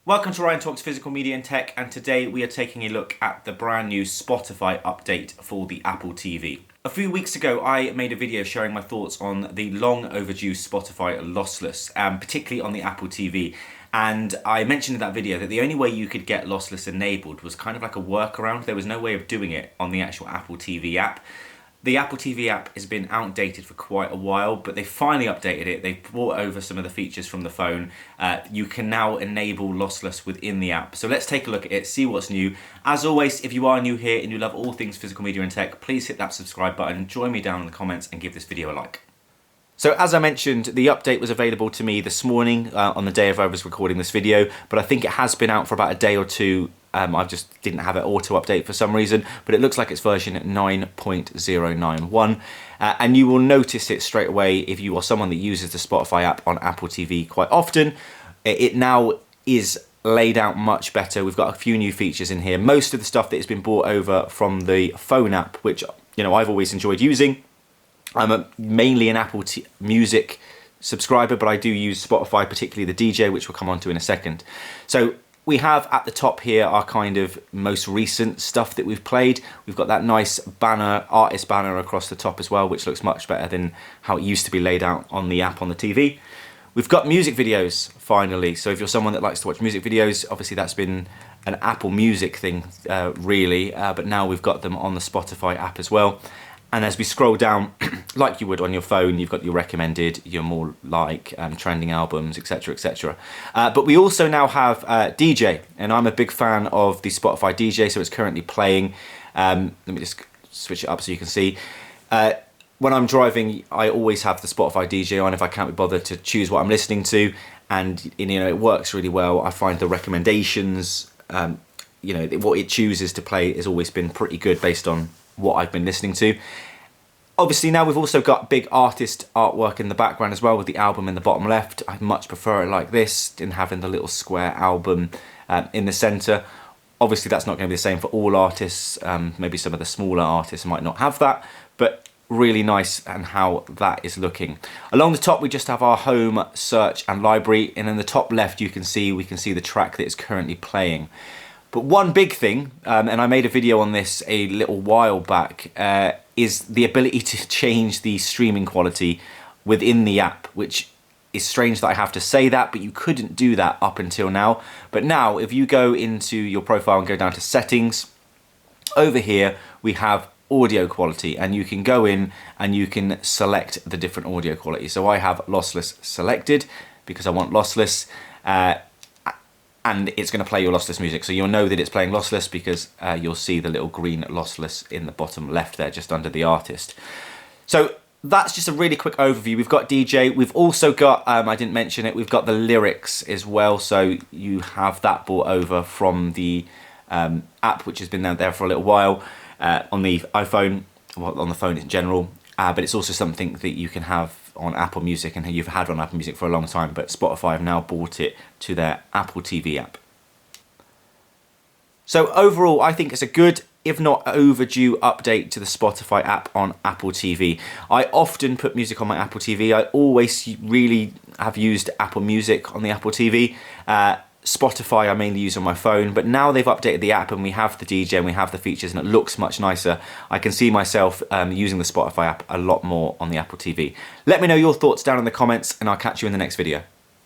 Welcome to Ryan Talks Physical Media and Tech, and today we are taking a look at the brand new Spotify update for the Apple TV. A few weeks ago I made a video sharing my thoughts on the long overdue Spotify lossless, particularly on the Apple TV. And I mentioned in that video that the only way you could get lossless enabled was kind of like a workaround. There was no way of doing it on the actual Apple TV app. The Apple TV app has been outdated for quite a while, but they finally updated it. They've brought over some of the features from the phone. You can now enable lossless within the app. So let's take a look at it, see what's new. As always, if you are new here and you love all things physical media and tech, please hit that subscribe button, join me down in the comments and give this video a like. So as I mentioned, the update was available to me this morning on the day of I was recording this video, but I think it has been out for about a day or two. I just didn't have it auto update for some reason, but it looks like it's version 9.091. And you will notice it straight away if you are someone that uses the Spotify app on Apple TV quite often. It now is laid out much better. We've got a few new features in here. Most of the stuff that has been brought over from the phone app, which I've always enjoyed using. I'm mainly an Apple Music subscriber, but I do use Spotify, particularly the DJ, which we'll come on to in a second. So we have at the top here our kind of most recent stuff that we've played. We've got that nice banner, artist banner across the top as well, which looks much better than how it used to be laid out on the app on the TV. We've got music videos, finally. So if you're someone that likes to watch music videos, obviously that's been an Apple Music thing, really, but now we've got them on the Spotify app as well. And as we scroll down, like you would on your phone, you've got your recommended, your more like trending albums, etc, etc. But we also now have DJ, and I'm a big fan of the Spotify DJ, so it's currently playing. Let me just switch it up so you can see. When I'm driving, I always have the Spotify DJ on if I can't be bothered to choose what I'm listening to, and it works really well. I find the recommendations, what it chooses to play has always been pretty good based on what I've been listening to. Obviously now we've also got big artist artwork in the background as well, with the album in the bottom left. I much prefer it like this than having the little square album in the center. Obviously that's not going to be the same for all artists. Maybe some of the smaller artists might not have that, but really nice and how that is looking. Along the top we just have our home, search and library, and in the top left we can see the track that is currently playing. But one big thing, and I made a video on this a little while back, is the ability to change the streaming quality within the app, which is strange that I have to say that, but you couldn't do that up until now. But now, if you go into your profile and go down to settings, over here we have audio quality, and you can go in and you can select the different audio quality. So I have lossless selected because I want lossless. And it's going to play your lossless music. So you'll know that it's playing lossless because you'll see the little green lossless in the bottom left there, just under the artist. So that's just a really quick overview. We've got DJ. We've also got, I didn't mention it, we've got the lyrics as well. So you have that brought over from the app, which has been there for a little while on the iPhone, well, on the phone in general. But it's also something that you can have on Apple Music, and you've had on Apple Music for a long time, but Spotify have now brought it to their Apple TV app. So overall, I think it's a good, if not overdue, update to the Spotify app on Apple TV. I often put music on my Apple TV. I always really have used Apple Music on the Apple TV. Spotify I mainly use on my phone, but now they've updated the app and we have the DJ and we have the features and it looks much nicer. I can see myself using the Spotify app a lot more on the Apple TV. Let me know your thoughts down in the comments and I'll catch you in the next video.